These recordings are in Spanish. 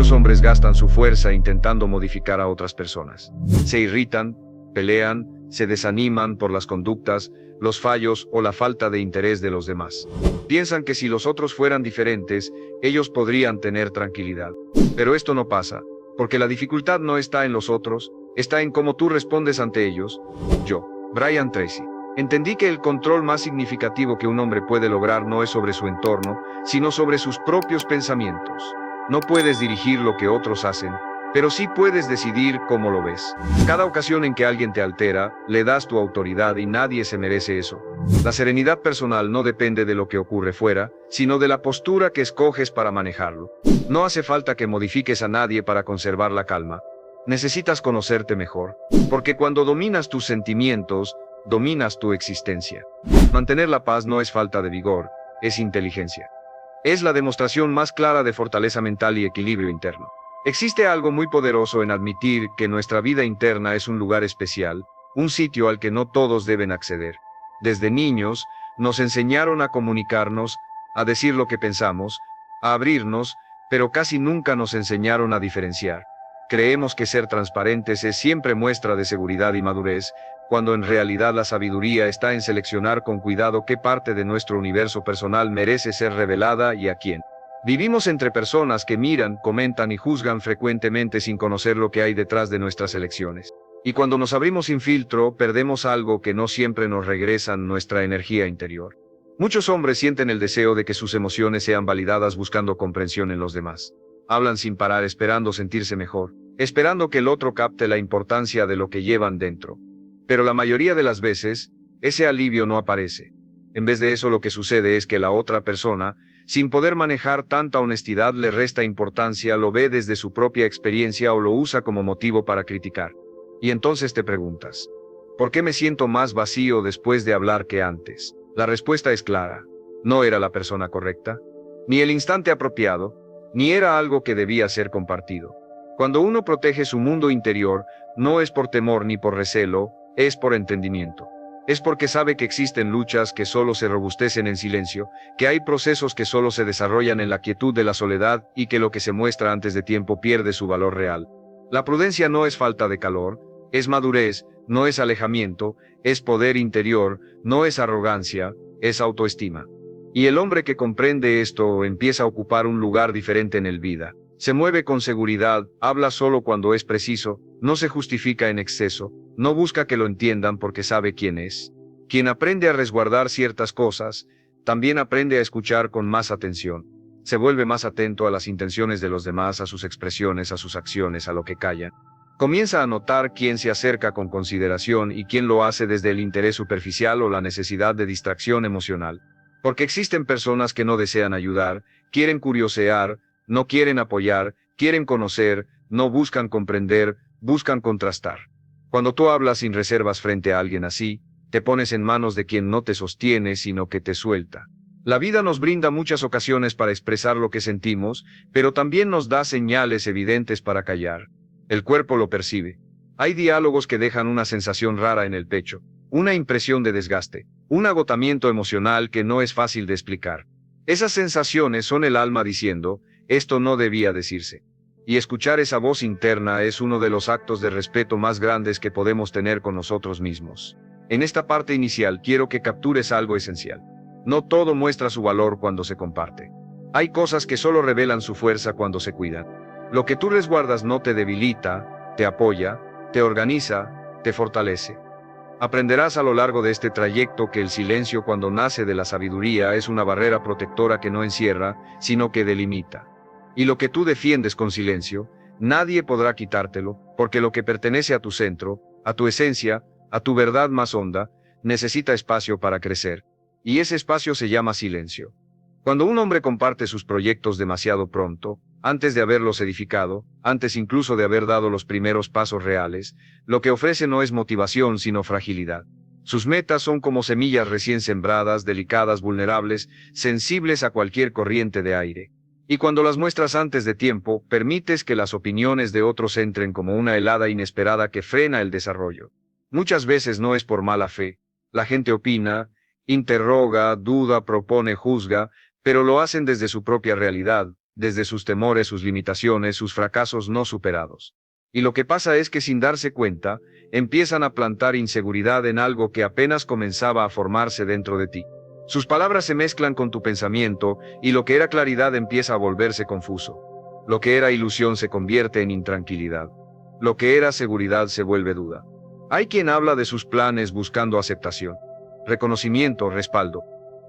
Muchos hombres gastan su fuerza intentando modificar a otras personas. Se irritan, pelean, se desaniman por las conductas, los fallos o la falta de interés de los demás. Piensan que si los otros fueran diferentes, ellos podrían tener tranquilidad. Pero esto no pasa, porque la dificultad no está en los otros, está en cómo tú respondes ante ellos. Yo, Brian Tracy, entendí que el control más significativo que un hombre puede lograr no es sobre su entorno, sino sobre sus propios pensamientos. No puedes dirigir lo que otros hacen, pero sí puedes decidir cómo lo ves. Cada ocasión en que alguien te altera, le das tu autoridad y nadie se merece eso. La serenidad personal no depende de lo que ocurre fuera, sino de la postura que escoges para manejarlo. No hace falta que modifiques a nadie para conservar la calma. Necesitas conocerte mejor, porque cuando dominas tus sentimientos, dominas tu existencia. Mantener la paz no es falta de vigor, es inteligencia. Es la demostración más clara de fortaleza mental y equilibrio interno. Existe algo muy poderoso en admitir que nuestra vida interna es un lugar especial, un sitio al que no todos deben acceder. Desde niños, nos enseñaron a comunicarnos, a decir lo que pensamos, a abrirnos, pero casi nunca nos enseñaron a diferenciar. Creemos que ser transparentes es siempre muestra de seguridad y madurez, cuando en realidad la sabiduría está en seleccionar con cuidado qué parte de nuestro universo personal merece ser revelada y a quién. Vivimos entre personas que miran, comentan y juzgan frecuentemente sin conocer lo que hay detrás de nuestras elecciones. Y cuando nos abrimos sin filtro, perdemos algo que no siempre nos regresa, nuestra energía interior. Muchos hombres sienten el deseo de que sus emociones sean validadas buscando comprensión en los demás. Hablan sin parar esperando sentirse mejor, esperando que el otro capte la importancia de lo que llevan dentro. Pero la mayoría de las veces, ese alivio no aparece. En vez de eso, lo que sucede es que la otra persona, sin poder manejar tanta honestidad, le resta importancia, lo ve desde su propia experiencia o lo usa como motivo para criticar. Y entonces te preguntas, ¿por qué me siento más vacío después de hablar que antes? La respuesta es clara. No era la persona correcta, ni el instante apropiado, ni era algo que debía ser compartido. Cuando uno protege su mundo interior, no es por temor ni por recelo, es por entendimiento. Es porque sabe que existen luchas que solo se robustecen en silencio, que hay procesos que solo se desarrollan en la quietud de la soledad y que lo que se muestra antes de tiempo pierde su valor real. La prudencia no es falta de calor, es madurez, no es alejamiento, es poder interior, no es arrogancia, es autoestima. Y el hombre que comprende esto empieza a ocupar un lugar diferente en el vida. Se mueve con seguridad, habla solo cuando es preciso, no se justifica en exceso, no busca que lo entiendan porque sabe quién es. Quien aprende a resguardar ciertas cosas, también aprende a escuchar con más atención. Se vuelve más atento a las intenciones de los demás, a sus expresiones, a sus acciones, a lo que callan. Comienza a notar quién se acerca con consideración y quién lo hace desde el interés superficial o la necesidad de distracción emocional. Porque existen personas que no desean ayudar, quieren curiosear, no quieren apoyar, quieren conocer, no buscan comprender, buscan contrastar. Cuando tú hablas sin reservas frente a alguien así, te pones en manos de quien no te sostiene sino que te suelta. La vida nos brinda muchas ocasiones para expresar lo que sentimos, pero también nos da señales evidentes para callar. El cuerpo lo percibe. Hay diálogos que dejan una sensación rara en el pecho, una impresión de desgaste, un agotamiento emocional que no es fácil de explicar. Esas sensaciones son el alma diciendo, esto no debía decirse. Y escuchar esa voz interna es uno de los actos de respeto más grandes que podemos tener con nosotros mismos. En esta parte inicial quiero que captures algo esencial. No todo muestra su valor cuando se comparte. Hay cosas que solo revelan su fuerza cuando se cuidan. Lo que tú resguardas no te debilita, te apoya, te organiza, te fortalece. Aprenderás a lo largo de este trayecto que el silencio cuando nace de la sabiduría es una barrera protectora que no encierra, sino que delimita. Y lo que tú defiendes con silencio, nadie podrá quitártelo, porque lo que pertenece a tu centro, a tu esencia, a tu verdad más honda, necesita espacio para crecer. Y ese espacio se llama silencio. Cuando un hombre comparte sus proyectos demasiado pronto, antes de haberlos edificado, antes incluso de haber dado los primeros pasos reales, lo que ofrece no es motivación sino fragilidad. Sus metas son como semillas recién sembradas, delicadas, vulnerables, sensibles a cualquier corriente de aire. Y cuando las muestras antes de tiempo, permites que las opiniones de otros entren como una helada inesperada que frena el desarrollo. Muchas veces no es por mala fe. La gente opina, interroga, duda, propone, juzga, pero lo hacen desde su propia realidad, desde sus temores, sus limitaciones, sus fracasos no superados. Y lo que pasa es que sin darse cuenta, empiezan a plantar inseguridad en algo que apenas comenzaba a formarse dentro de ti. Sus palabras se mezclan con tu pensamiento y lo que era claridad empieza a volverse confuso. Lo que era ilusión se convierte en intranquilidad. Lo que era seguridad se vuelve duda. Hay quien habla de sus planes buscando aceptación, reconocimiento, respaldo.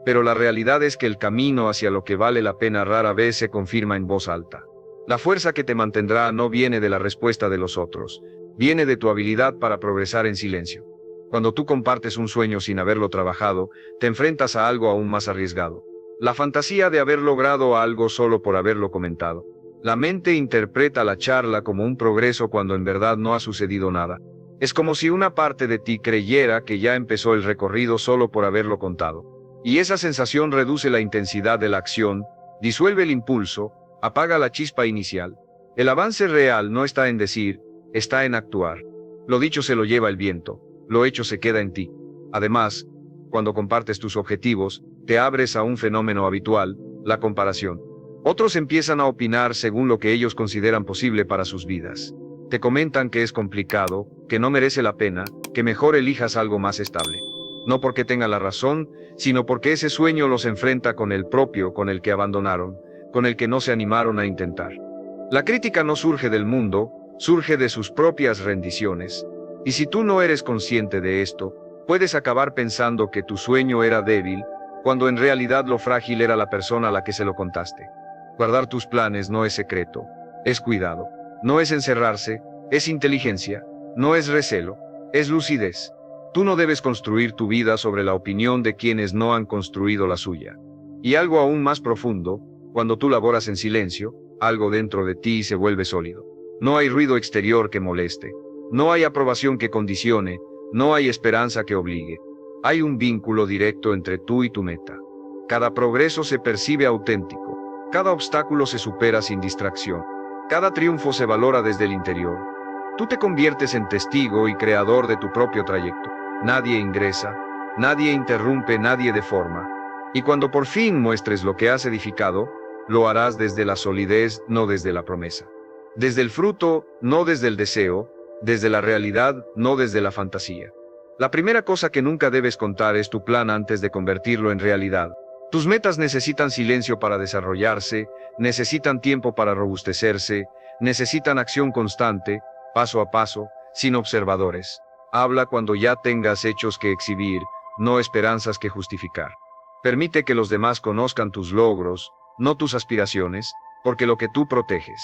Pero la realidad es que el camino hacia lo que vale la pena rara vez se confirma en voz alta. La fuerza que te mantendrá no viene de la respuesta de los otros, viene de tu habilidad para progresar en silencio. Cuando tú compartes un sueño sin haberlo trabajado, te enfrentas a algo aún más arriesgado. La fantasía de haber logrado algo solo por haberlo comentado. La mente interpreta la charla como un progreso cuando en verdad no ha sucedido nada. Es como si una parte de ti creyera que ya empezó el recorrido solo por haberlo contado. Y esa sensación reduce la intensidad de la acción, disuelve el impulso, apaga la chispa inicial. El avance real no está en decir, está en actuar. Lo dicho se lo lleva el viento, lo hecho se queda en ti. Además, cuando compartes tus objetivos, te abres a un fenómeno habitual, la comparación. Otros empiezan a opinar según lo que ellos consideran posible para sus vidas. Te comentan que es complicado, que no merece la pena, que mejor elijas algo más estable. No porque tenga la razón, sino porque ese sueño los enfrenta con el propio, con el que abandonaron, con el que no se animaron a intentar. La crítica no surge del mundo, surge de sus propias rendiciones. Y si tú no eres consciente de esto, puedes acabar pensando que tu sueño era débil, cuando en realidad lo frágil era la persona a la que se lo contaste. Guardar tus planes no es secreto, es cuidado. No es encerrarse, es inteligencia, no es recelo, es lucidez. Tú no debes construir tu vida sobre la opinión de quienes no han construido la suya. Y algo aún más profundo, cuando tú laboras en silencio, algo dentro de ti se vuelve sólido. No hay ruido exterior que moleste, no hay aprobación que condicione, no hay esperanza que obligue. Hay un vínculo directo entre tú y tu meta. Cada progreso se percibe auténtico, cada obstáculo se supera sin distracción, cada triunfo se valora desde el interior. Tú te conviertes en testigo y creador de tu propio trayecto. Nadie ingresa, nadie interrumpe, nadie deforma. Y cuando por fin muestres lo que has edificado, lo harás desde la solidez, no desde la promesa. Desde el fruto, no desde el deseo, desde la realidad, no desde la fantasía. La primera cosa que nunca debes contar es tu plan antes de convertirlo en realidad. Tus metas necesitan silencio para desarrollarse, necesitan tiempo para robustecerse, necesitan acción constante, paso a paso, sin observadores. Habla cuando ya tengas hechos que exhibir, no esperanzas que justificar. Permite que los demás conozcan tus logros, no tus aspiraciones, porque lo que tú proteges.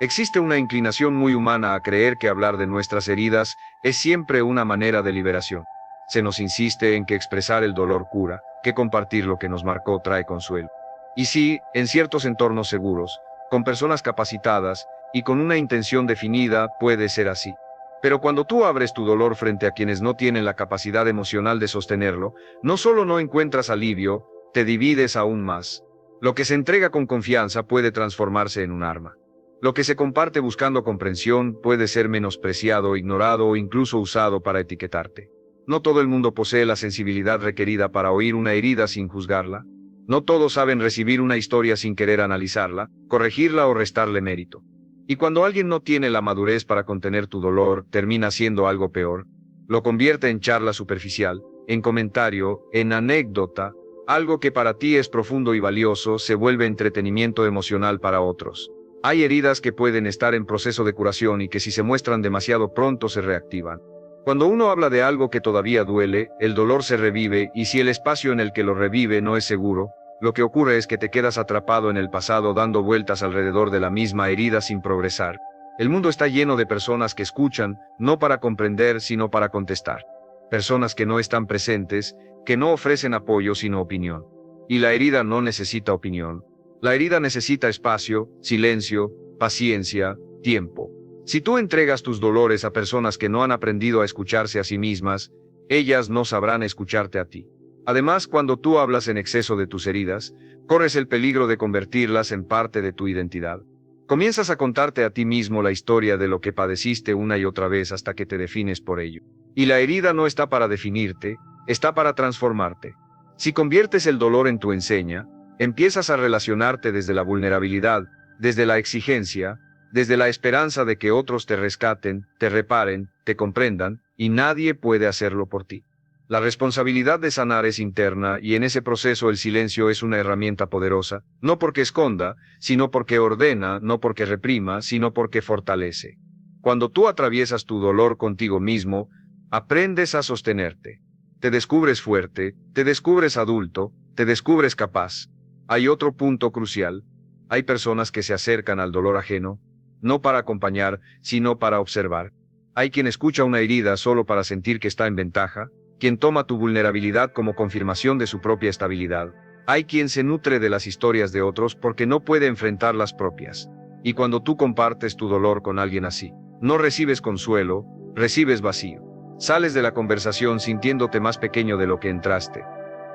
Existe una inclinación muy humana a creer que hablar de nuestras heridas es siempre una manera de liberación. Se nos insiste en que expresar el dolor cura, que compartir lo que nos marcó trae consuelo. Y sí, en ciertos entornos seguros, con personas capacitadas y con una intención definida, puede ser así. Pero cuando tú abres tu dolor frente a quienes no tienen la capacidad emocional de sostenerlo, no solo no encuentras alivio, te divides aún más. Lo que se entrega con confianza puede transformarse en un arma. Lo que se comparte buscando comprensión puede ser menospreciado, ignorado o incluso usado para etiquetarte. No todo el mundo posee la sensibilidad requerida para oír una herida sin juzgarla. No todos saben recibir una historia sin querer analizarla, corregirla o restarle mérito. Y cuando alguien no tiene la madurez para contener tu dolor, termina siendo algo peor. Lo convierte en charla superficial, en comentario, en anécdota. Algo que para ti es profundo y valioso se vuelve entretenimiento emocional para otros. Hay heridas que pueden estar en proceso de curación y que si se muestran demasiado pronto se reactivan. Cuando uno habla de algo que todavía duele, el dolor se revive y si el espacio en el que lo revive no es seguro, lo que ocurre es que te quedas atrapado en el pasado dando vueltas alrededor de la misma herida sin progresar. El mundo está lleno de personas que escuchan, no para comprender sino para contestar. Personas que no están presentes, que no ofrecen apoyo sino opinión. Y la herida no necesita opinión. La herida necesita espacio, silencio, paciencia, tiempo. Si tú entregas tus dolores a personas que no han aprendido a escucharse a sí mismas, ellas no sabrán escucharte a ti. Además, cuando tú hablas en exceso de tus heridas, corres el peligro de convertirlas en parte de tu identidad. Comienzas a contarte a ti mismo la historia de lo que padeciste una y otra vez hasta que te defines por ello. Y la herida no está para definirte, está para transformarte. Si conviertes el dolor en tu enseña, empiezas a relacionarte desde la vulnerabilidad, desde la exigencia, desde la esperanza de que otros te rescaten, te reparen, te comprendan, y nadie puede hacerlo por ti. La responsabilidad de sanar es interna y en ese proceso el silencio es una herramienta poderosa, no porque esconda, sino porque ordena, no porque reprima, sino porque fortalece. Cuando tú atraviesas tu dolor contigo mismo, aprendes a sostenerte. Te descubres fuerte, te descubres adulto, te descubres capaz. Hay otro punto crucial. Hay personas que se acercan al dolor ajeno, no para acompañar, sino para observar. Hay quien escucha una herida solo para sentir que está en ventaja, quien toma tu vulnerabilidad como confirmación de su propia estabilidad. Hay quien se nutre de las historias de otros porque no puede enfrentar las propias. Y cuando tú compartes tu dolor con alguien así, no recibes consuelo, recibes vacío. Sales de la conversación sintiéndote más pequeño de lo que entraste.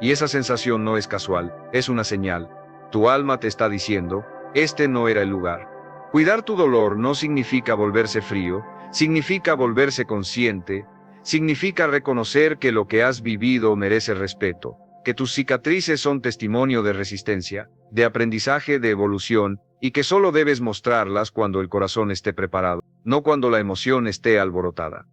Y esa sensación no es casual, es una señal. Tu alma te está diciendo, este no era el lugar. Cuidar tu dolor no significa volverse frío, significa volverse consciente, significa reconocer que lo que has vivido merece respeto, que tus cicatrices son testimonio de resistencia, de aprendizaje, de evolución, y que solo debes mostrarlas cuando el corazón esté preparado, no cuando la emoción esté alborotada.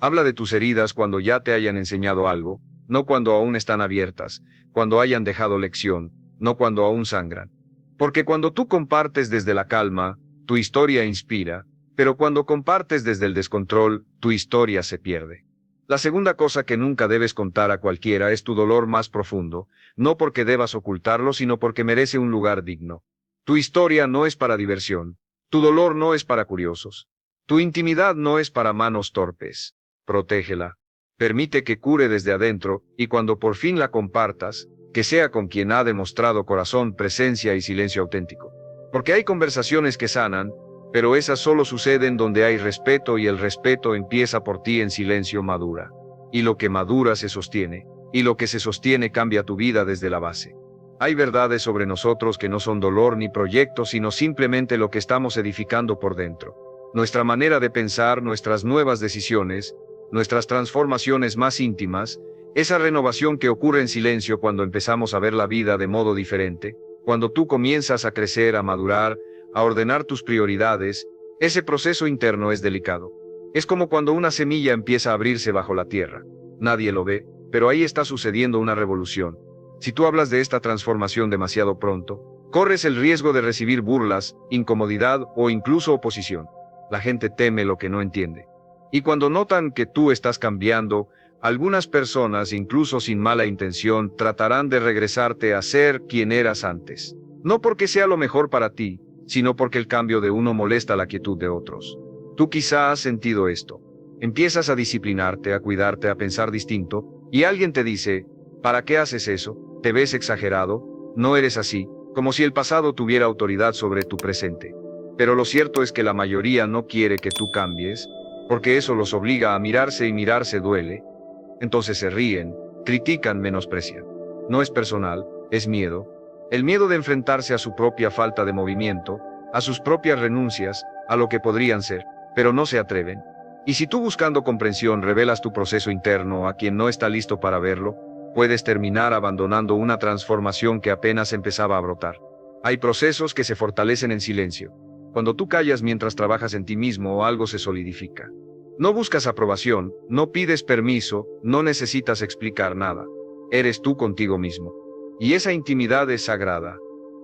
Habla de tus heridas cuando ya te hayan enseñado algo, no cuando aún están abiertas, cuando hayan dejado lección, no cuando aún sangran. Porque cuando tú compartes desde la calma, tu historia inspira, pero cuando compartes desde el descontrol, tu historia se pierde. La segunda cosa que nunca debes contar a cualquiera es tu dolor más profundo, no porque debas ocultarlo, sino porque merece un lugar digno. Tu historia no es para diversión, tu dolor no es para curiosos, tu intimidad no es para manos torpes. Protégela. Permite que cure desde adentro, y cuando por fin la compartas, que sea con quien ha demostrado corazón, presencia y silencio auténtico. Porque hay conversaciones que sanan, pero esas solo suceden donde hay respeto y el respeto empieza por ti en silencio madura. Y lo que madura se sostiene, y lo que se sostiene cambia tu vida desde la base. Hay verdades sobre nosotros que no son dolor ni proyecto, sino simplemente lo que estamos edificando por dentro. Nuestra manera de pensar, nuestras nuevas decisiones, nuestras transformaciones más íntimas, esa renovación que ocurre en silencio cuando empezamos a ver la vida de modo diferente, cuando tú comienzas a crecer, a madurar, a ordenar tus prioridades, ese proceso interno es delicado. Es como cuando una semilla empieza a abrirse bajo la tierra. Nadie lo ve, pero ahí está sucediendo una revolución. Si tú hablas de esta transformación demasiado pronto, corres el riesgo de recibir burlas, incomodidad o incluso oposición. La gente teme lo que no entiende. Y cuando notan que tú estás cambiando, algunas personas, incluso sin mala intención, tratarán de regresarte a ser quien eras antes. No porque sea lo mejor para ti, sino porque el cambio de uno molesta la quietud de otros. Tú quizá has sentido esto. Empiezas a disciplinarte, a cuidarte, a pensar distinto, y alguien te dice, ¿para qué haces eso? ¿Te ves exagerado? No eres así, como si el pasado tuviera autoridad sobre tu presente. Pero lo cierto es que la mayoría no quiere que tú cambies, porque eso los obliga a mirarse y mirarse duele. Entonces se ríen, critican, menosprecian. No es personal, es miedo. El miedo de enfrentarse a su propia falta de movimiento, a sus propias renuncias, a lo que podrían ser, pero no se atreven. Y si tú buscando comprensión revelas tu proceso interno a quien no está listo para verlo, puedes terminar abandonando una transformación que apenas empezaba a brotar. Hay procesos que se fortalecen en silencio. Cuando tú callas mientras trabajas en ti mismo, algo se solidifica. No buscas aprobación, no pides permiso, no necesitas explicar nada. Eres tú contigo mismo. Y esa intimidad es sagrada.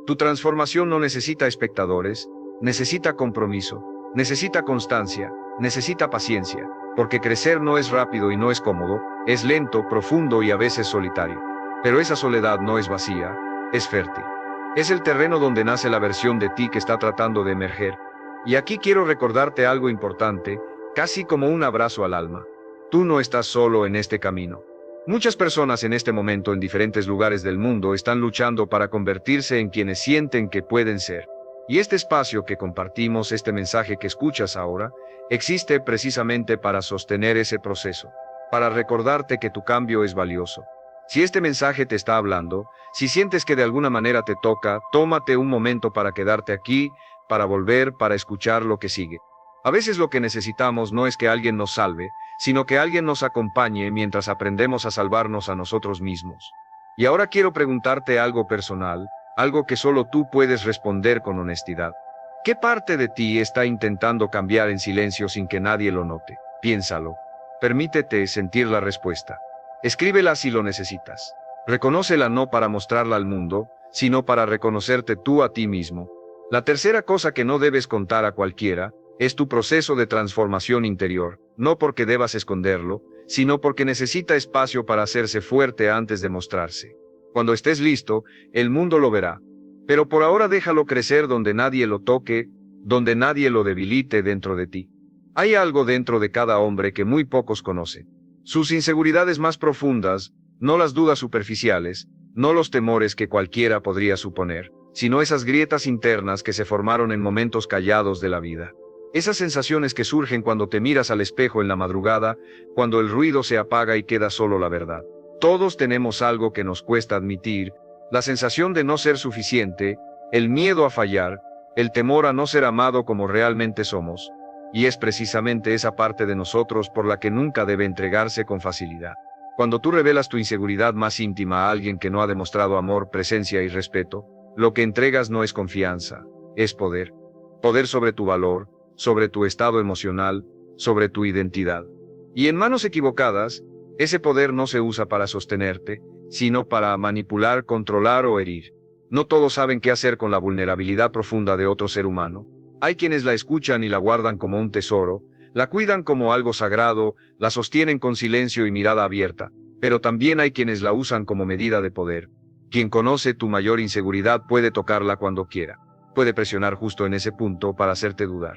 Tu transformación no necesita espectadores, necesita compromiso, necesita constancia, necesita paciencia, porque crecer no es rápido y no es cómodo, es lento, profundo y a veces solitario. Pero esa soledad no es vacía, es fértil. Es el terreno donde nace la versión de ti que está tratando de emerger. Y aquí quiero recordarte algo importante, casi como un abrazo al alma. Tú no estás solo en este camino. Muchas personas en este momento en diferentes lugares del mundo están luchando para convertirse en quienes sienten que pueden ser. Y este espacio que compartimos, este mensaje que escuchas ahora, existe precisamente para sostener ese proceso, para recordarte que tu cambio es valioso. Si este mensaje te está hablando, si sientes que de alguna manera te toca, tómate un momento para quedarte aquí, para volver, para escuchar lo que sigue. A veces lo que necesitamos no es que alguien nos salve, sino que alguien nos acompañe mientras aprendemos a salvarnos a nosotros mismos. Y ahora quiero preguntarte algo personal. algo que solo tú puedes responder con honestidad. ¿Qué parte de ti está intentando cambiar en silencio sin que nadie lo note? Piénsalo. Permítete sentir la respuesta. Escríbela si lo necesitas. Reconócela no para mostrarla al mundo, sino para reconocerte tú a ti mismo. La tercera cosa que no debes contar a cualquiera es tu proceso de transformación interior, no porque debas esconderlo, sino porque necesita espacio para hacerse fuerte antes de mostrarse. Cuando estés listo, el mundo lo verá. Pero por ahora déjalo crecer donde nadie lo toque, donde nadie lo debilite dentro de ti. Hay algo dentro de cada hombre que muy pocos conocen. Sus inseguridades más profundas, no las dudas superficiales, no los temores que cualquiera podría suponer, sino esas grietas internas que se formaron en momentos callados de la vida. Esas sensaciones que surgen cuando te miras al espejo en la madrugada, cuando el ruido se apaga y queda solo la verdad. Todos tenemos algo que nos cuesta admitir, la sensación de no ser suficiente, el miedo a fallar, el temor a no ser amado como realmente somos, y es precisamente esa parte de nosotros por la que nunca debe entregarse con facilidad. Cuando tú revelas tu inseguridad más íntima a alguien que no ha demostrado amor, presencia y respeto, lo que entregas no es confianza, es poder. Poder sobre tu valor, sobre tu estado emocional, sobre tu identidad. Y en manos equivocadas, ese poder no se usa para sostenerte, sino para manipular, controlar o herir. No todos saben qué hacer con la vulnerabilidad profunda de otro ser humano. Hay quienes la escuchan y la guardan como un tesoro, la cuidan como algo sagrado, la sostienen con silencio y mirada abierta, pero también hay quienes la usan como medida de poder. Quien conoce tu mayor inseguridad puede tocarla cuando quiera. Puede presionar justo en ese punto para hacerte dudar.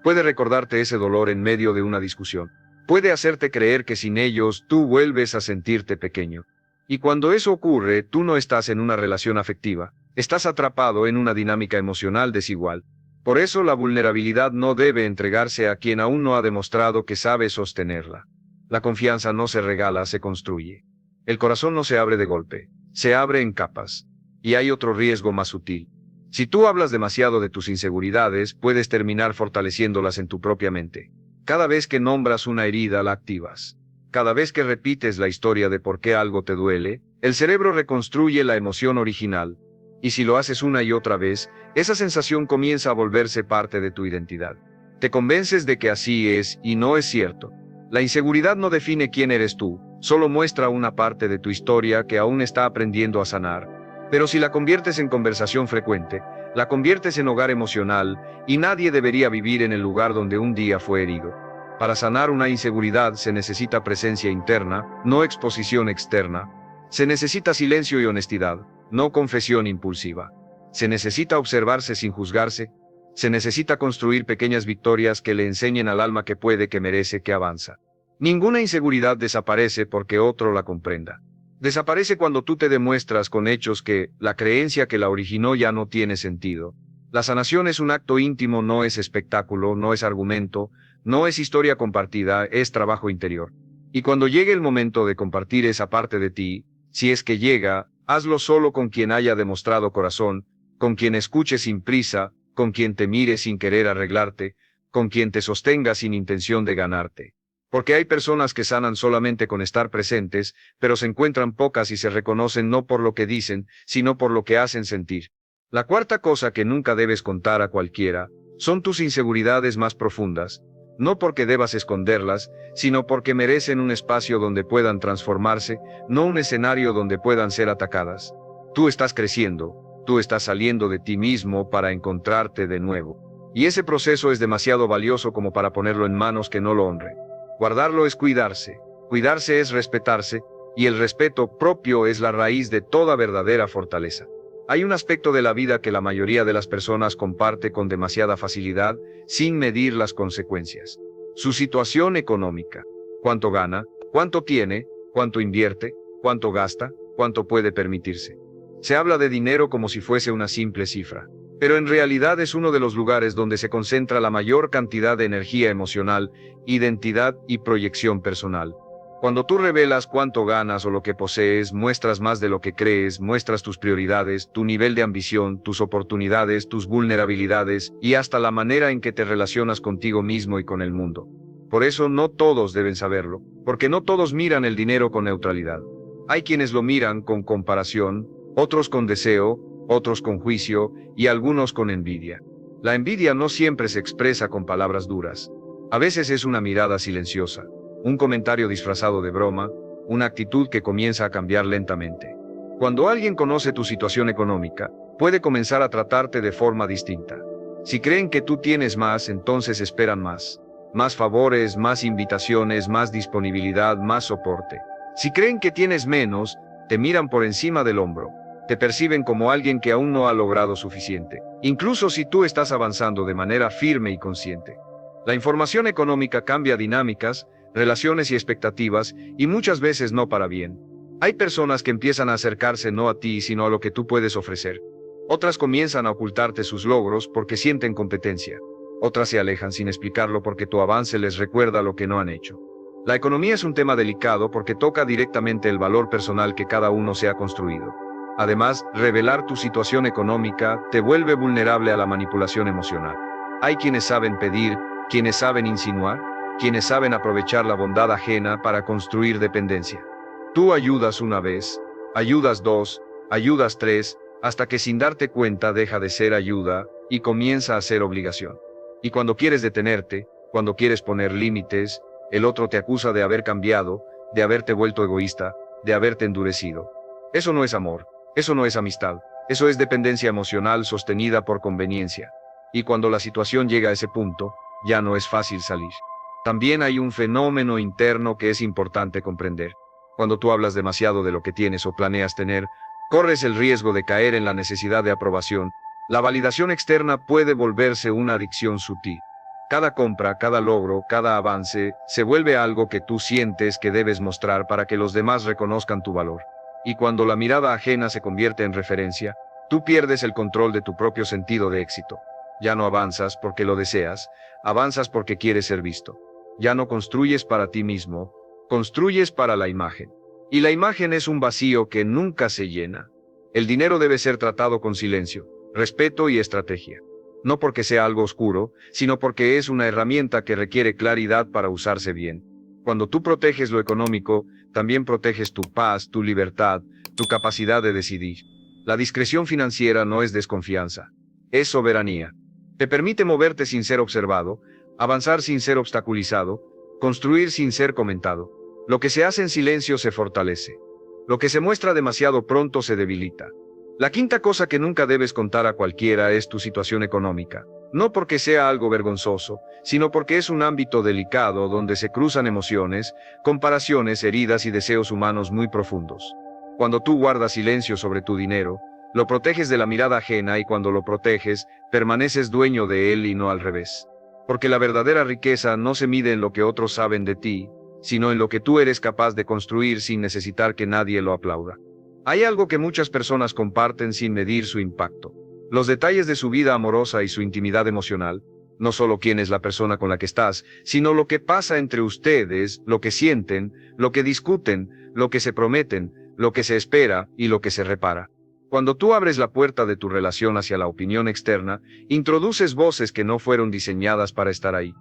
Puede recordarte ese dolor en medio de una discusión. Puede hacerte creer que sin ellos tú vuelves a sentirte pequeño. Y cuando eso ocurre, tú no estás en una relación afectiva, estás atrapado en una dinámica emocional desigual. Por eso la vulnerabilidad no debe entregarse a quien aún no ha demostrado que sabe sostenerla. La confianza no se regala, se construye. El corazón no se abre de golpe, se abre en capas. Y hay otro riesgo más sutil. Si tú hablas demasiado de tus inseguridades, puedes terminar fortaleciéndolas en tu propia mente. Cada vez que nombras una herida, la activas. Cada vez que repites la historia de por qué algo te duele, el cerebro reconstruye la emoción original. Y si lo haces una y otra vez, esa sensación comienza a volverse parte de tu identidad. Te convences de que así es, y no es cierto. La inseguridad no define quién eres tú, solo muestra una parte de tu historia que aún está aprendiendo a sanar. Pero si la conviertes en conversación frecuente, la conviertes en hogar emocional, y nadie debería vivir en el lugar donde un día fue herido. Para sanar una inseguridad se necesita presencia interna, no exposición externa. Se necesita silencio y honestidad, no confesión impulsiva. Se necesita observarse sin juzgarse. Se necesita construir pequeñas victorias que le enseñen al alma que puede, que merece, que avanza. Ninguna inseguridad desaparece porque otro la comprenda. Desaparece cuando tú te demuestras con hechos que la creencia que la originó ya no tiene sentido. La sanación es un acto íntimo, no es espectáculo, no es argumento, no es historia compartida, es trabajo interior. Y cuando llegue el momento de compartir esa parte de ti, si es que llega, hazlo solo con quien haya demostrado corazón, con quien escuche sin prisa, con quien te mire sin querer arreglarte, con quien te sostenga sin intención de ganarte. Porque hay personas que sanan solamente con estar presentes, pero se encuentran pocas y se reconocen no por lo que dicen, sino por lo que hacen sentir. La cuarta cosa que nunca debes contar a cualquiera, son tus inseguridades más profundas, no porque debas esconderlas, sino porque merecen un espacio donde puedan transformarse, no un escenario donde puedan ser atacadas. Tú estás creciendo, tú estás saliendo de ti mismo para encontrarte de nuevo. Y ese proceso es demasiado valioso como para ponerlo en manos que no lo honren. Guardarlo es cuidarse es respetarse, y el respeto propio es la raíz de toda verdadera fortaleza. Hay un aspecto de la vida que la mayoría de las personas comparte con demasiada facilidad, sin medir las consecuencias. Su situación económica. ¿Cuánto gana? ¿Cuánto tiene? ¿Cuánto invierte? ¿Cuánto gasta? ¿Cuánto puede permitirse? Se habla de dinero como si fuese una simple cifra. Pero en realidad es uno de los lugares donde se concentra la mayor cantidad de energía emocional, identidad y proyección personal. Cuando tú revelas cuánto ganas o lo que posees, muestras más de lo que crees, muestras tus prioridades, tu nivel de ambición, tus oportunidades, tus vulnerabilidades y hasta la manera en que te relacionas contigo mismo y con el mundo. Por eso no todos deben saberlo, porque no todos miran el dinero con neutralidad. Hay quienes lo miran con comparación, otros con deseo, otros con juicio y algunos con envidia. La envidia no siempre se expresa con palabras duras. A veces es una mirada silenciosa, un comentario disfrazado de broma, una actitud que comienza a cambiar lentamente. Cuando alguien conoce tu situación económica, puede comenzar a tratarte de forma distinta. Si creen que tú tienes más, entonces esperan más. Más favores, más invitaciones, más disponibilidad, más soporte. Si creen que tienes menos, te miran por encima del hombro. Te perciben como alguien que aún no ha logrado suficiente, incluso si tú estás avanzando de manera firme y consciente. La información económica cambia dinámicas, relaciones y expectativas, y muchas veces no para bien. Hay personas que empiezan a acercarse no a ti, sino a lo que tú puedes ofrecer. Otras comienzan a ocultarte sus logros porque sienten competencia. Otras se alejan sin explicarlo porque tu avance les recuerda lo que no han hecho. La economía es un tema delicado porque toca directamente el valor personal que cada uno se ha construido. Además, revelar tu situación económica te vuelve vulnerable a la manipulación emocional. Hay quienes saben pedir, quienes saben insinuar, quienes saben aprovechar la bondad ajena para construir dependencia. Tú ayudas una vez, ayudas dos, ayudas tres, hasta que sin darte cuenta deja de ser ayuda y comienza a ser obligación. Y cuando quieres detenerte, cuando quieres poner límites, el otro te acusa de haber cambiado, de haberte vuelto egoísta, de haberte endurecido. Eso no es amor, eso no es amistad, eso es dependencia emocional sostenida por conveniencia. Y cuando la situación llega a ese punto, ya no es fácil salir. También hay un fenómeno interno que es importante comprender. Cuando tú hablas demasiado de lo que tienes o planeas tener, corres el riesgo de caer en la necesidad de aprobación. La validación externa puede volverse una adicción sutil. Cada compra, cada logro, cada avance, se vuelve algo que tú sientes que debes mostrar para que los demás reconozcan tu valor. Y cuando la mirada ajena se convierte en referencia, tú pierdes el control de tu propio sentido de éxito. Ya no avanzas porque lo deseas, avanzas porque quieres ser visto. Ya no construyes para ti mismo, construyes para la imagen. Y la imagen es un vacío que nunca se llena. El dinero debe ser tratado con silencio, respeto y estrategia. No porque sea algo oscuro, sino porque es una herramienta que requiere claridad para usarse bien. Cuando tú proteges lo económico, también proteges tu paz, tu libertad, tu capacidad de decidir. La discreción financiera no es desconfianza, es soberanía. Te permite moverte sin ser observado, avanzar sin ser obstaculizado, construir sin ser comentado. Lo que se hace en silencio se fortalece. Lo que se muestra demasiado pronto se debilita. La quinta cosa que nunca debes contar a cualquiera es tu situación económica. No porque sea algo vergonzoso, sino porque es un ámbito delicado donde se cruzan emociones, comparaciones, heridas y deseos humanos muy profundos. Cuando tú guardas silencio sobre tu dinero, lo proteges de la mirada ajena y cuando lo proteges, permaneces dueño de él y no al revés. Porque la verdadera riqueza no se mide en lo que otros saben de ti, sino en lo que tú eres capaz de construir sin necesitar que nadie lo aplauda. Hay algo que muchas personas comparten sin medir su impacto. Los detalles de su vida amorosa y su intimidad emocional, no solo quién es la persona con la que estás, sino lo que pasa entre ustedes, lo que sienten, lo que discuten, lo que se prometen, lo que se espera y lo que se repara. Cuando tú abres la puerta de tu relación hacia la opinión externa, introduces voces que no fueron diseñadas para estar ahí.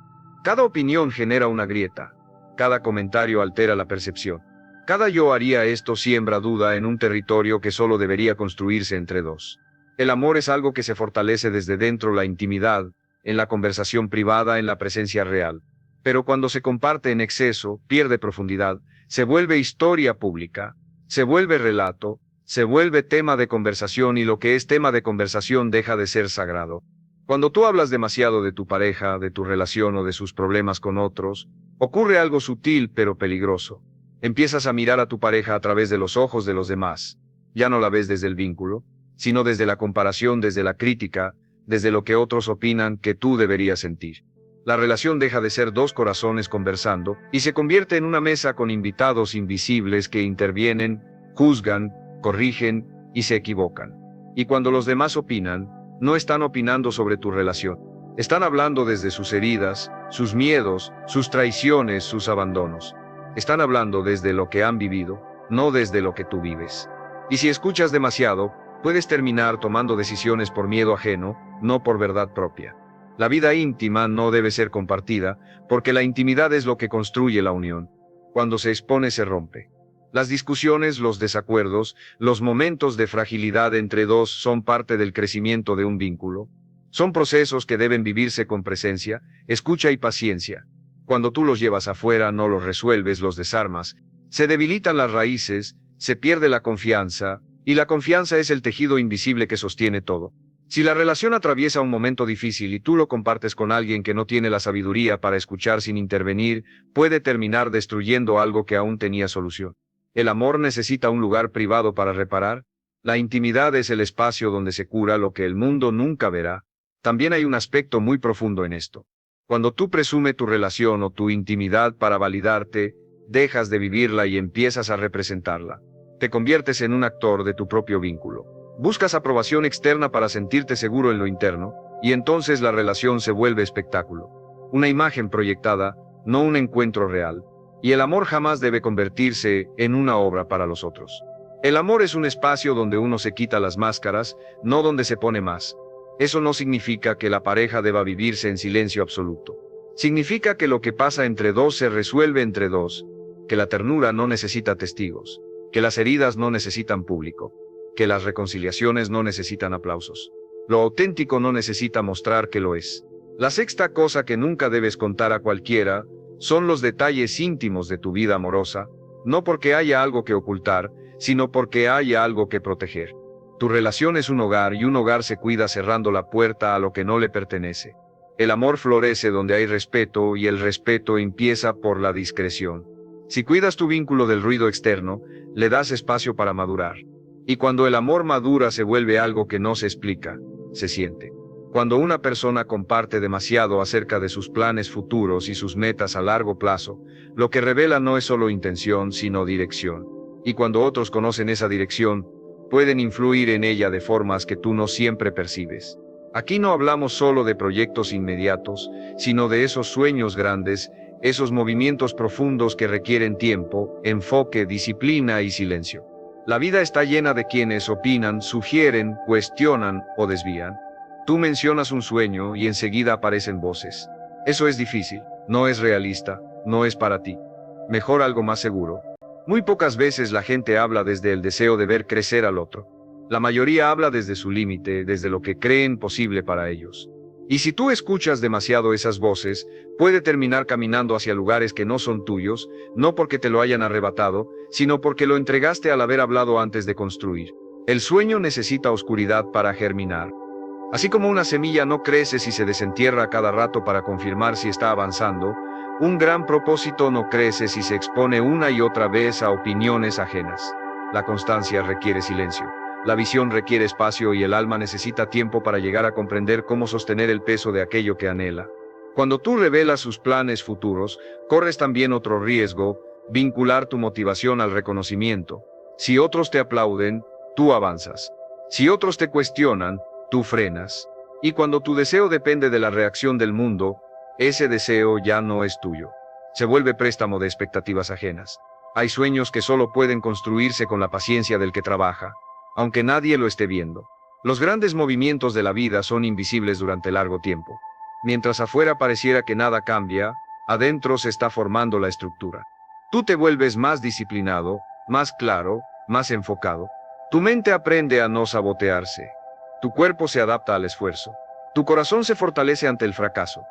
Cada opinión genera una grieta. Cada comentario altera la percepción. Cada yo haría esto siembra duda en un territorio que solo debería construirse entre dos. El amor es algo que se fortalece desde dentro, la intimidad, en la conversación privada, en la presencia real. Pero cuando se comparte en exceso, pierde profundidad, se vuelve historia pública, se vuelve relato, se vuelve tema de conversación y lo que es tema de conversación deja de ser sagrado. Cuando tú hablas demasiado de tu pareja, de tu relación o de sus problemas con otros, ocurre algo sutil pero peligroso. Empiezas a mirar a tu pareja a través de los ojos de los demás. Ya no la ves desde el vínculo, sino desde la comparación, desde la crítica, desde lo que otros opinan que tú deberías sentir. La relación deja de ser dos corazones conversando y se convierte en una mesa con invitados invisibles que intervienen, juzgan, corrigen y se equivocan. Y cuando los demás opinan, no están opinando sobre tu relación. Están hablando desde sus heridas, sus miedos, sus traiciones, sus abandonos. Están hablando desde lo que han vivido, no desde lo que tú vives. Y si escuchas demasiado, puedes terminar tomando decisiones por miedo ajeno, no por verdad propia. La vida íntima no debe ser compartida, porque la intimidad es lo que construye la unión. Cuando se expone se rompe. Las discusiones, los desacuerdos, los momentos de fragilidad entre dos son parte del crecimiento de un vínculo. Son procesos que deben vivirse con presencia, escucha y paciencia. Cuando tú los llevas afuera, no los resuelves, los desarmas. Se debilitan las raíces, se pierde la confianza, y la confianza es el tejido invisible que sostiene todo. Si la relación atraviesa un momento difícil y tú lo compartes con alguien que no tiene la sabiduría para escuchar sin intervenir, puede terminar destruyendo algo que aún tenía solución. El amor necesita un lugar privado para reparar. La intimidad es el espacio donde se cura lo que el mundo nunca verá. También hay un aspecto muy profundo en esto. Cuando tú presumes tu relación o tu intimidad para validarte, dejas de vivirla y empiezas a representarla. Te conviertes en un actor de tu propio vínculo. Buscas aprobación externa para sentirte seguro en lo interno, y entonces la relación se vuelve espectáculo. Una imagen proyectada, no un encuentro real. Y el amor jamás debe convertirse en una obra para los otros. El amor es un espacio donde uno se quita las máscaras, no donde se pone más. Eso no significa que la pareja deba vivirse en silencio absoluto. Significa que lo que pasa entre dos se resuelve entre dos, que la ternura no necesita testigos, que las heridas no necesitan público, que las reconciliaciones no necesitan aplausos. Lo auténtico no necesita mostrar que lo es. La sexta cosa que nunca debes contar a cualquiera son los detalles íntimos de tu vida amorosa, no porque haya algo que ocultar, sino porque haya algo que proteger. Tu relación es un hogar y un hogar se cuida cerrando la puerta a lo que no le pertenece. El amor florece donde hay respeto y el respeto empieza por la discreción. Si cuidas tu vínculo del ruido externo, le das espacio para madurar. Y cuando el amor madura se vuelve algo que no se explica, se siente. Cuando una persona comparte demasiado acerca de sus planes futuros y sus metas a largo plazo, lo que revela no es solo intención, sino dirección. Y cuando otros conocen esa dirección, pueden influir en ella de formas que tú no siempre percibes. Aquí no hablamos solo de proyectos inmediatos, sino de esos sueños grandes, esos movimientos profundos que requieren tiempo, enfoque, disciplina y silencio. La vida está llena de quienes opinan, sugieren, cuestionan o desvían. Tú mencionas un sueño y enseguida aparecen voces. Eso es difícil, no es realista, no es para ti. Mejor algo más seguro. Muy pocas veces la gente habla desde el deseo de ver crecer al otro. La mayoría habla desde su límite, desde lo que creen posible para ellos. Y si tú escuchas demasiado esas voces, puede terminar caminando hacia lugares que no son tuyos, no porque te lo hayan arrebatado, sino porque lo entregaste al haber hablado antes de construir. El sueño necesita oscuridad para germinar. Así como una semilla no crece si se desentierra cada rato para confirmar si está avanzando, un gran propósito no crece si se expone una y otra vez a opiniones ajenas. La constancia requiere silencio. La visión requiere espacio y el alma necesita tiempo para llegar a comprender cómo sostener el peso de aquello que anhela. Cuando tú revelas sus planes futuros, corres también otro riesgo, vincular tu motivación al reconocimiento. Si otros te aplauden, tú avanzas. Si otros te cuestionan, tú frenas. Y cuando tu deseo depende de la reacción del mundo, ese deseo ya no es tuyo. Se vuelve préstamo de expectativas ajenas. Hay sueños que solo pueden construirse con la paciencia del que trabaja, aunque nadie lo esté viendo. Los grandes movimientos de la vida son invisibles durante largo tiempo. Mientras afuera pareciera que nada cambia, adentro se está formando la estructura. Tú te vuelves más disciplinado, más claro, más enfocado. Tu mente aprende a no sabotearse. Tu cuerpo se adapta al esfuerzo. Tu corazón se fortalece ante el fracaso.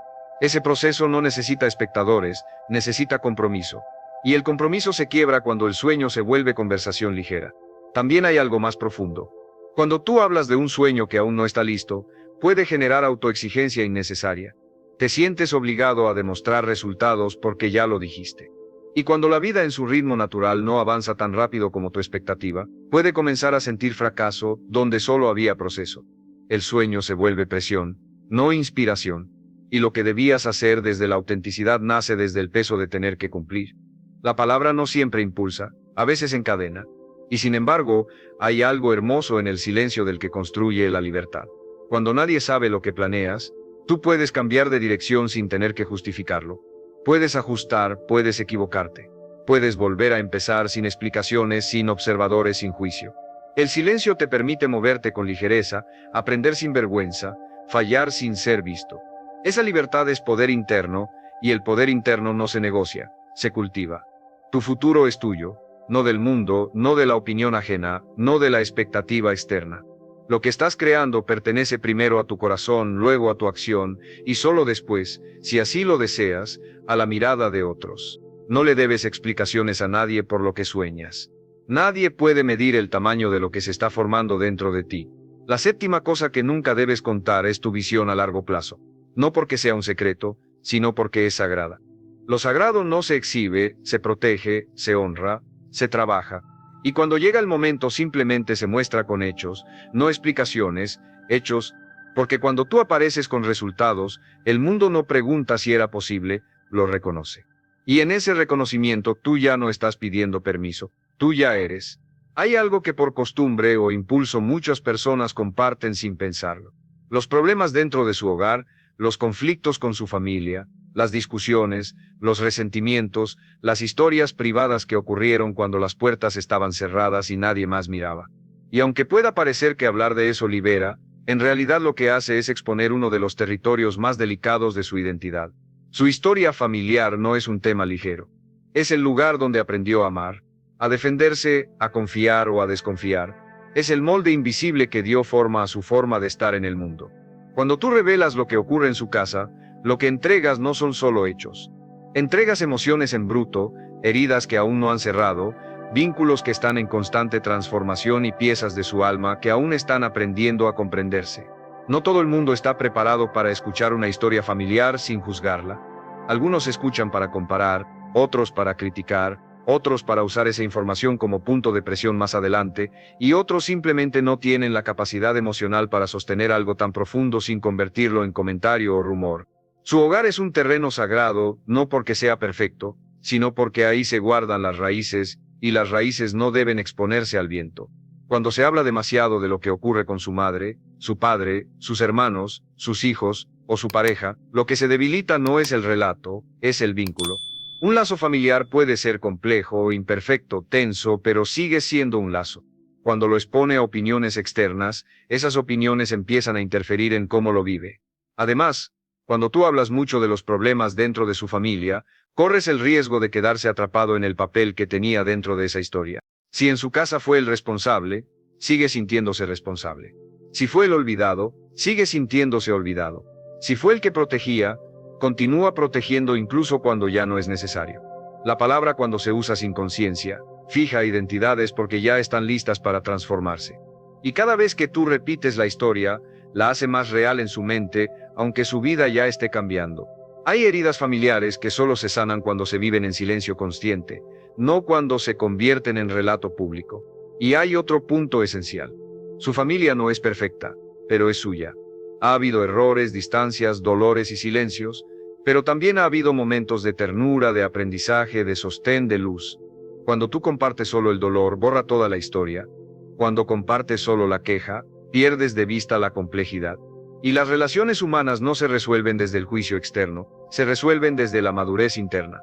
Ese proceso no necesita espectadores, necesita compromiso. Y el compromiso se quiebra cuando el sueño se vuelve conversación ligera. También hay algo más profundo. Cuando tú hablas de un sueño que aún no está listo, puede generar autoexigencia innecesaria. Te sientes obligado a demostrar resultados porque ya lo dijiste. Y cuando la vida en su ritmo natural no avanza tan rápido como tu expectativa, puede comenzar a sentir fracaso donde solo había proceso. El sueño se vuelve presión, no inspiración. Y lo que debías hacer desde la autenticidad nace desde el peso de tener que cumplir. La palabra no siempre impulsa, a veces encadena. Y sin embargo, hay algo hermoso en el silencio del que construye la libertad. Cuando nadie sabe lo que planeas, tú puedes cambiar de dirección sin tener que justificarlo. Puedes ajustar, puedes equivocarte. Puedes volver a empezar sin explicaciones, sin observadores, sin juicio. El silencio te permite moverte con ligereza, aprender sin vergüenza, fallar sin ser visto. Esa libertad es poder interno, y el poder interno no se negocia, se cultiva. Tu futuro es tuyo. no del mundo, no de la opinión ajena, no de la expectativa externa. Lo que estás creando pertenece primero a tu corazón, luego a tu acción, y solo después, si así lo deseas, a la mirada de otros. No le debes explicaciones a nadie por lo que sueñas. Nadie puede medir el tamaño de lo que se está formando dentro de ti. La séptima cosa que nunca debes contar es tu visión a largo plazo. No porque sea un secreto, sino porque es sagrada. Lo sagrado no se exhibe, se protege, se honra, se trabaja. Y cuando llega el momento simplemente se muestra con hechos, no explicaciones, hechos, porque cuando tú apareces con resultados, el mundo no pregunta si era posible, lo reconoce. Y en ese reconocimiento tú ya no estás pidiendo permiso, tú ya eres. Hay algo que por costumbre o impulso muchas personas comparten sin pensarlo. Los problemas dentro de su hogar, los conflictos con su familia, las discusiones, los resentimientos, las historias privadas que ocurrieron cuando las puertas estaban cerradas y nadie más miraba. Y aunque pueda parecer que hablar de eso libera, en realidad lo que hace es exponer uno de los territorios más delicados de su identidad. Su historia familiar no es un tema ligero. Es el lugar donde aprendió a amar, a defenderse, a confiar o a desconfiar. Es el molde invisible que dio forma a su forma de estar en el mundo. Cuando tú revelas lo que ocurre en su casa, lo que entregas no son solo hechos. Entregas emociones en bruto, heridas que aún no han cerrado, vínculos que están en constante transformación y piezas de su alma que aún están aprendiendo a comprenderse. No todo el mundo está preparado para escuchar una historia familiar sin juzgarla. Algunos escuchan para comparar, otros para criticar, otros para usar esa información como punto de presión más adelante, y otros simplemente no tienen la capacidad emocional para sostener algo tan profundo sin convertirlo en comentario o rumor. Su hogar es un terreno sagrado, no porque sea perfecto, sino porque ahí se guardan las raíces, y las raíces no deben exponerse al viento. Cuando se habla demasiado de lo que ocurre con su madre, su padre, sus hermanos, sus hijos, o su pareja, lo que se debilita no es el relato, es el vínculo. Un lazo familiar puede ser complejo, imperfecto, tenso, pero sigue siendo un lazo. Cuando lo expone a opiniones externas, esas opiniones empiezan a interferir en cómo lo vive. Además, cuando tú hablas mucho de los problemas dentro de su familia, corres el riesgo de quedarse atrapado en el papel que tenía dentro de esa historia. Si en su casa fue el responsable, sigue sintiéndose responsable. Si fue el olvidado, sigue sintiéndose olvidado. Si fue el que protegía, continúa protegiendo incluso cuando ya no es necesario. La palabra cuando se usa sin conciencia, fija identidades porque ya están listas para transformarse. Y cada vez que tú repites la historia, la hace más real en su mente, aunque su vida ya esté cambiando. Hay heridas familiares que solo se sanan cuando se viven en silencio consciente, no cuando se convierten en relato público. Y hay otro punto esencial. Su familia no es perfecta, pero es suya. Ha habido errores, distancias, dolores y silencios, pero también ha habido momentos de ternura, de aprendizaje, de sostén, de luz. Cuando tú compartes solo el dolor, borra toda la historia. Cuando compartes solo la queja, pierdes de vista la complejidad. Y las relaciones humanas no se resuelven desde el juicio externo, se resuelven desde la madurez interna.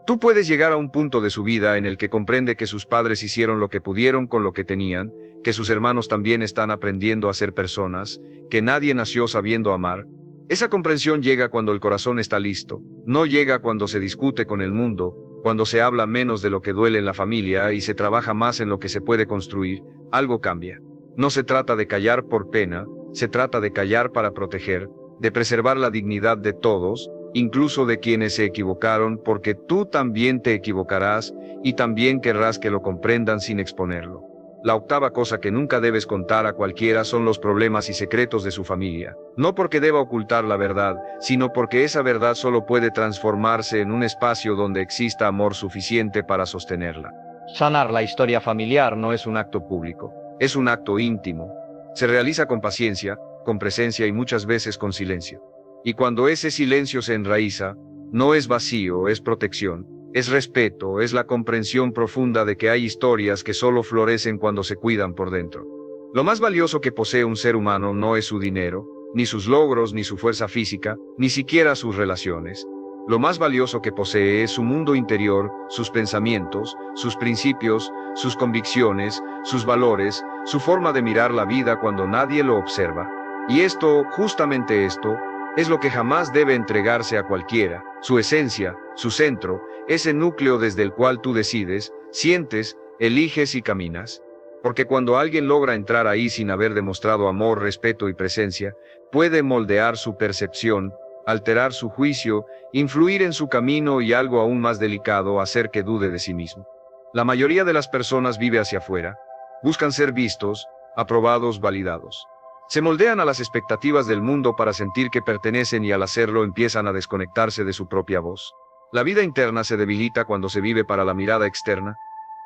Tú puedes llegar a un punto de su vida en el que comprende que sus padres hicieron lo que pudieron con lo que tenían, que sus hermanos también están aprendiendo a ser personas, que nadie nació sabiendo amar. Esa comprensión llega cuando el corazón está listo, no llega cuando se discute con el mundo, cuando se habla menos de lo que duele en la familia y se trabaja más en lo que se puede construir. Algo cambia. No se trata de callar por pena, se trata de callar para proteger, de preservar la dignidad de todos, incluso de quienes se equivocaron, porque tú también te equivocarás y también querrás que lo comprendan sin exponerlo. La octava cosa que nunca debes contar a cualquiera son los problemas y secretos de su familia, no porque deba ocultar la verdad, sino porque esa verdad solo puede transformarse en un espacio donde exista amor suficiente para sostenerla. Sanar la historia familiar no es un acto público, es un acto íntimo. Se realiza con paciencia, con presencia y muchas veces con silencio. Y cuando ese silencio se enraiza, no es vacío, es protección, es respeto, es la comprensión profunda de que hay historias que solo florecen cuando se cuidan por dentro. Lo más valioso que posee un ser humano no es su dinero, ni sus logros, ni su fuerza física, ni siquiera sus relaciones. Lo más valioso que posee es su mundo interior, sus pensamientos, sus principios, sus convicciones, sus valores, su forma de mirar la vida cuando nadie lo observa. Y esto, justamente esto, es lo que jamás debe entregarse a cualquiera, su esencia, su centro, ese núcleo desde el cual tú decides, sientes eliges y caminas. Porque cuando alguien logra entrar ahí sin haber demostrado amor, respeto y presencia, puede moldear su percepción, alterar su juicio, influir en su camino y algo aún más delicado, hacer que dude de sí mismo. La mayoría de las personas vive hacia afuera, buscan ser vistos, aprobados, validados. Se moldean a las expectativas del mundo para sentir que pertenecen y al hacerlo empiezan a desconectarse de su propia voz. La vida interna se debilita cuando se vive para la mirada externa,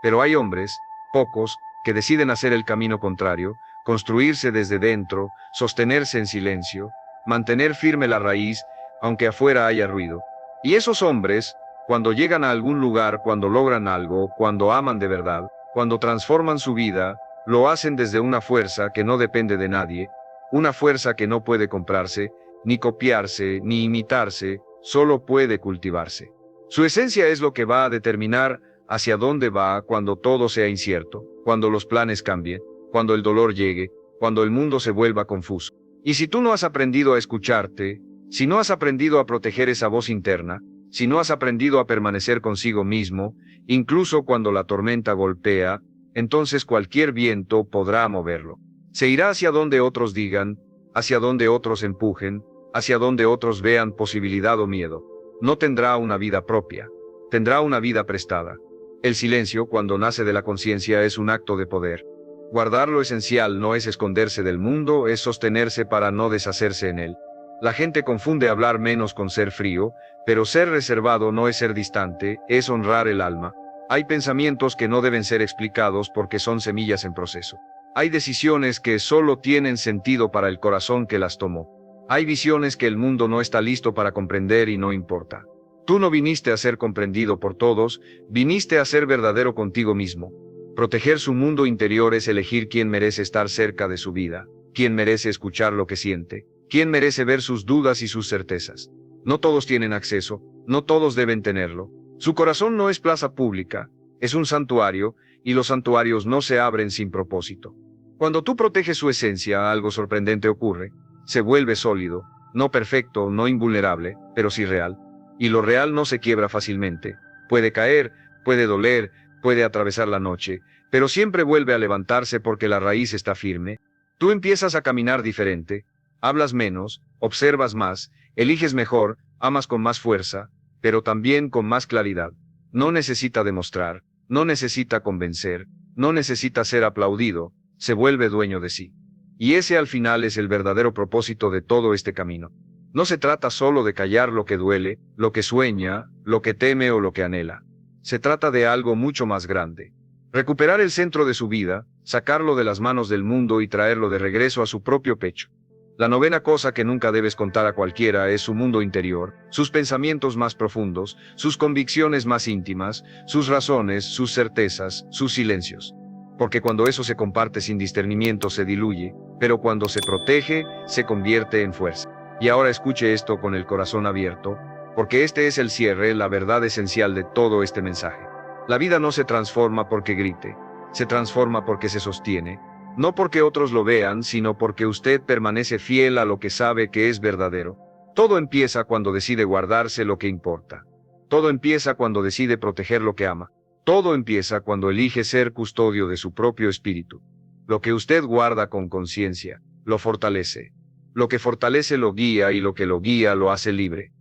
pero hay hombres, pocos, que deciden hacer el camino contrario, construirse desde dentro, sostenerse en silencio, mantener firme la raíz, aunque afuera haya ruido. Y esos hombres, cuando llegan a algún lugar, cuando logran algo, cuando aman de verdad, cuando transforman su vida, lo hacen desde una fuerza que no depende de nadie, una fuerza que no puede comprarse, ni copiarse, ni imitarse, solo puede cultivarse. Su esencia es lo que va a determinar hacia dónde va cuando todo sea incierto, cuando los planes cambien, cuando el dolor llegue, cuando el mundo se vuelva confuso. Y si tú no has aprendido a escucharte, si no has aprendido a proteger esa voz interna, si no has aprendido a permanecer consigo mismo, incluso cuando la tormenta golpea, entonces cualquier viento podrá moverlo. Se irá hacia donde otros digan, hacia donde otros empujen, hacia donde otros vean posibilidad o miedo. No tendrá una vida propia, tendrá una vida prestada. El silencio, cuando nace de la conciencia, es un acto de poder. Guardar lo esencial no es esconderse del mundo, es sostenerse para no deshacerse en él. La gente confunde hablar menos con ser frío, pero ser reservado no es ser distante, es honrar el alma. Hay pensamientos que no deben ser explicados porque son semillas en proceso. Hay decisiones que solo tienen sentido para el corazón que las tomó. Hay visiones que el mundo no está listo para comprender y no importa. Tú no viniste a ser comprendido por todos, viniste a ser verdadero contigo mismo. Proteger su mundo interior es elegir quién merece estar cerca de su vida, quién merece escuchar lo que siente, quién merece ver sus dudas y sus certezas. No todos tienen acceso, no todos deben tenerlo. Su corazón no es plaza pública, es un santuario, y los santuarios no se abren sin propósito. Cuando tú proteges su esencia, algo sorprendente ocurre. Se vuelve sólido, no perfecto, no invulnerable, pero sí real. Y lo real no se quiebra fácilmente. Puede caer, puede doler, puede atravesar la noche, pero siempre vuelve a levantarse porque la raíz está firme. Tú empiezas a caminar diferente, hablas menos, observas más, eliges mejor, amas con más fuerza, pero también con más claridad. No necesita demostrar, no necesita convencer, no necesita ser aplaudido, se vuelve dueño de sí. Y ese al final es el verdadero propósito de todo este camino. No se trata solo de callar lo que duele, lo que sueña, lo que teme o lo que anhela. Se trata de algo mucho más grande. Recuperar el centro de su vida, sacarlo de las manos del mundo y traerlo de regreso a su propio pecho. La novena cosa que nunca debes contar a cualquiera es su mundo interior, sus pensamientos más profundos, sus convicciones más íntimas, sus razones, sus certezas, sus silencios. Porque cuando eso se comparte sin discernimiento se diluye, pero cuando se protege, se convierte en fuerza. Y ahora escuche esto con el corazón abierto, porque este es el cierre, la verdad esencial de todo este mensaje. La vida no se transforma porque grite, se transforma porque se sostiene, no porque otros lo vean, sino porque usted permanece fiel a lo que sabe que es verdadero. Todo empieza cuando decide guardarse lo que importa. Todo empieza cuando decide proteger lo que ama. Todo empieza cuando elige ser custodio de su propio espíritu. Lo que usted guarda con conciencia, lo fortalece. Lo que fortalece lo guía y lo que lo guía lo hace libre.